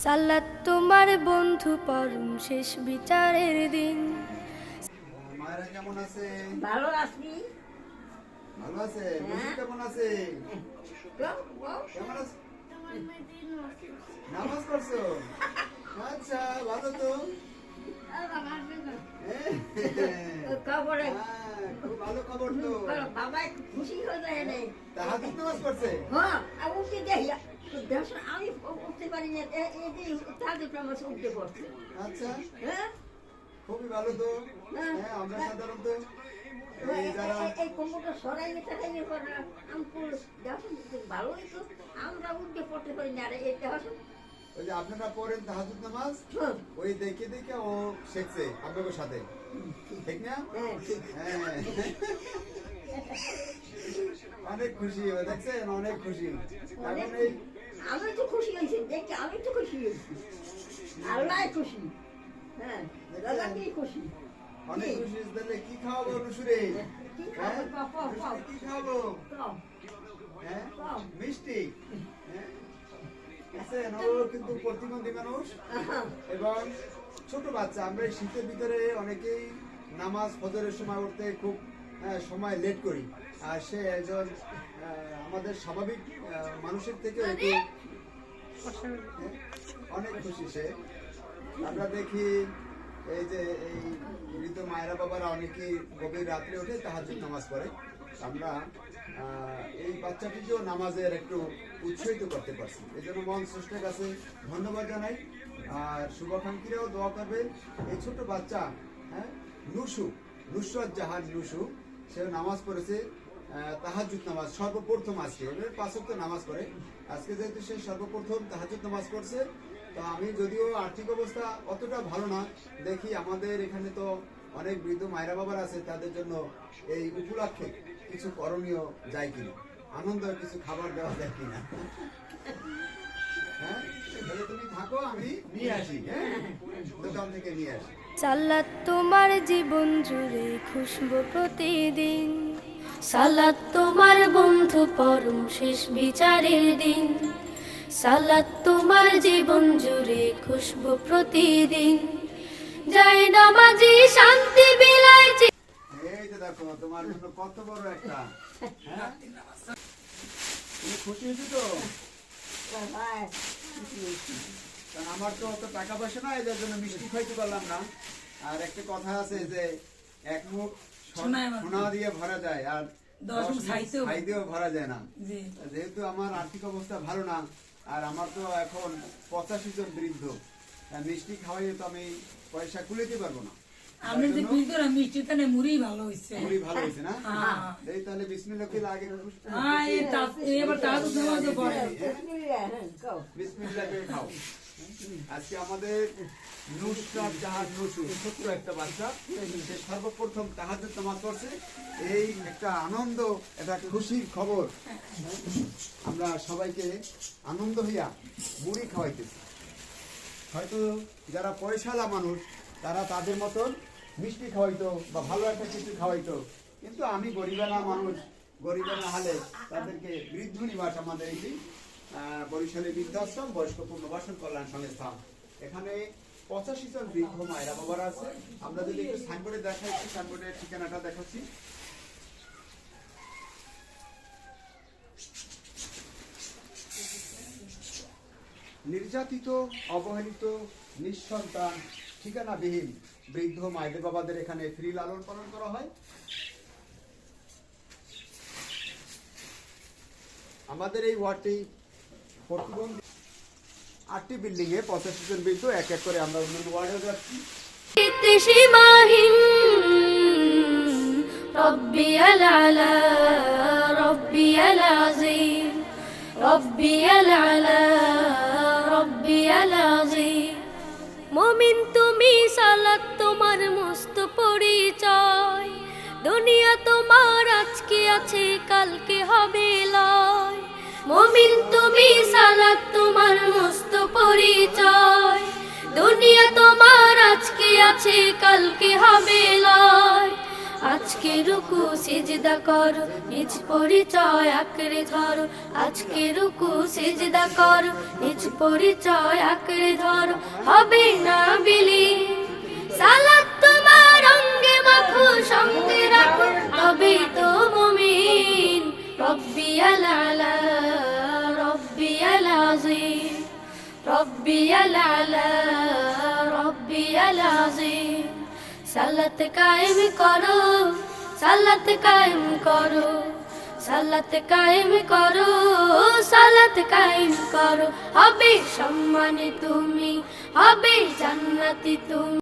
সালাত তোমার বন্ধু পরম শেষ বিচারের দিন। মায়েরা কেমন আছে? ভালো আছি। ভালো আছে? বন্ধু কেমন আছে? কেমন আছে? নামাজ পড়ছো? আচ্ছা, ভালো তো। খবরে খুব ভালো খবর তো। বাবা খুশি হয়ে যায় না। তাহাজ্জুদ নামাজ পড়ছে? হ্যাঁ, আমি উঠতে দেখি আমি উঠতে পারি না, এই যে তাদের আমার উঠতে পড়ছে। আচ্ছা, হ্যাঁ, খুবই ভালো তো। হ্যাঁ, আমরা সাধারণত এই যারা এই কম্পিউটার সরাইলে টাকাইলে পরে আমি দেখুন ভালোই তো, আমরা উঠতে পড়তে পারি না। আর এটা আসুন ওই যে আপনারা পড়েন তাহাজ্জুদ নামাজ, ওই দেখে দেখে ও শিখছে আপনাদের সাথে, ঠিক না? হ্যাঁ, ঠিক। হ্যাঁ, অনেক খুশি দেখছেন, অনেক খুশি। এখন এই আমি তো খুশি হয়েছি, দেখে আমি তো খুশি হয়েছি, আল্লাহ খুশি। হ্যাঁ, দাদা কি খুশি, অনেক খুশি। তাহলে কি খাওয়াবো নুসুরে? কি হ্যাঁ? খাবো? নুসুরে কি খাওয়াবো? হ্যাঁ, মিষ্টি। হ্যাঁ, দেখছেন, ও কিন্তু প্রতিবন্ধী মানুষ এবং ছোট বাচ্চা। আমরা এই শীতের ভিতরে অনেকেই নামাজ ফজরের সময় উঠতে খুব সময় লেট করি, আর সে একজন আমাদের স্বাভাবিক মানুষের থেকে একটু অনেক খুশি সে। আমরা দেখি এই যে এই মৃত মায়েরা বাবারা অনেকেই গভীর রাত্রে উঠে তাহাজ্জুদ নামাজ পড়ে। আমরা এই বাচ্চাটিকেও নামাজের একটু উৎসাহিত করতে পারছি, এই জন্য মন স্রষ্টার কাছে ধন্যবাদ জানাই। আর শুভাকাঙ্ক্ষীরাও দোয়া করবে। এই ছোট বাচ্চা, হ্যাঁ, নুসরত জাহান নুসু, সেও নামাজ পড়েছে তাহাজ্জুদ নামাজ সর্বপ্রথম। আজকে এবার 5 ওয়াক্ত নামাজ পড়ে। আজকে যেহেতু সে সর্বপ্রথম তাহাজ্জুদ নামাজ পড়ছে, তো আমি যদিও আর্থিক অবস্থা অতটা ভালো না, দেখি আমাদের এখানে তো অনেক বৃদ্ধ মায়েরা বাবার আছে, তাদের জন্য এই উপলক্ষে কিছু করণীয় যায় কিনা, আনন্দ কিছু খাবার দেওয়া যায় কিনা। হ্যাঁ, তাহলে তুমি থাকো, আমি নিয়ে আসি। হ্যাঁ, দোকান থেকে নিয়ে আসি। সালাত তোমার জীবন জুড়ে খুশবু প্রতিদিন। সালাত তোমার বন্ধু পরম শেষ বিচারের দিন। সালাত তোমার জীবন জুড়ে খুশবু প্রতিদিন। যায় নামাজি শান্তি বিলায়। এই যে দেখো, তোমার জন্য কত বড় একটা, হ্যাঁ, তুমি খুশি হয়েছো তো? হ্যাঁ, খুশি হয়েছি। কারণ আমার তো অত টাকা পয়সা নাই, এদের জন্য মিষ্টি খাইতে পারলাম না। আর একটা কথা আছে যে এক মুখ সোনা দিয়ে ভরা যায়, আর 10 মুখ খাইতেও ভরা যায় না। যেহেতু আমার আর্থিক অবস্থা ভালো না, আর আমার তো এখন 85 জন বৃদ্ধ, মিষ্টি খাওয়াইয়ে তো আমি পয়সা কুলাইতে পারবো না। আপনি যে পিলতরা মিষ্টি তানে মুড়ি ভালো হইছে। মুড়ি ভালো হইছে না? হ্যাঁ। এই তাহলে বিসমিল্লাহ কি লাগে? হ্যাঁ, এবার তাহাজ্জুদ নামাজ পড়ে। বিসমিল্লাহ করে খাও। আজকে আমাদের নুসরাত জাহান নুসু, ছোট্ট একটা বাচ্চা, সে সর্বপ্রথম তাহাজ্জুদ নামাজ পড়ছে। এই একটা আনন্দ, একটা খুশির খবর। আমরা সবাইকে আনন্দ হইয়া মুড়ি খাওয়াইতেছি। হয়তো যারা পয়সাওয়ালা মানুষ, তারা তাদের মতন মিষ্টি খাওয়াইতো বা ভালো একটা কিছু খাওয়াইতো, কিন্তু আমি গরিবানা মানুষ, গরিবানা হালে তাদেরকে বৃদ্ধ নিবাস, আমাদের এটি বরিশালে বৃদ্ধাশ্রম, বয়স্ক পুনর্বাসন কল্যাণ সংস্থা, এখানে 85 জন বৃদ্ধ মায়েরা বাবারা আছে। আমরা যদি একটু সাইনবোর্ডে দেখাচ্ছি, সাইনবোর্ডের ঠিকানাটা দেখাচ্ছি। নির্যাতিত, অবহেলিত, নিঃসন্তান, ঠিকানাবিহীন বৃদ্ধ মায়েদের বাবাদের এখানে ফ্রি লালন পালন করা হয়। আমাদের এই ওয়ার্ডটি প্রতিবন্ধী 8টি বিল্ডিং এ 85 জন বৃদ্ধ, এক এক করে আমরা অন্য ওয়ার্ডে যাচ্ছি। সীমাহীন রব্বিয়াল আলা রব্বিয়াল আযীম রব্বিয়াল আলা রব্বিয়াল আযীম। মুমিন তুমি, সালাত তোমার মস্ত পরিচয়। দুনিয়া তোমার আজকে আছে, কালকে হবে লয়। মুমিন তুমি, সালাত তোমার মস্ত পরিচয়। দুনিয়া তোমার আজকে আছে, কালকে হবে লয়। আজকে রুকু সিজদা করো নিজ পরিচয় আঁকড়ে ধরো আজকে রুকু সিজদা করো নিজ পরিচয় আঁকড়ে ধরো হবে না বিলীন সালাত তোমার অঙ্গে মাখো সঙ্গে রাখো তবেই তো মুমিন রব্বিয়াল আলা রব্বিয়াল আযীম রব্বিয়াল আলা রব্বিয়াল আযীম সালাত কায়েম করো সালাত কায়েম করো সালাত কায়েম করো সালাত কায়েম করো হবে সম্মানে তুমি হবে জান্নাতি তুমি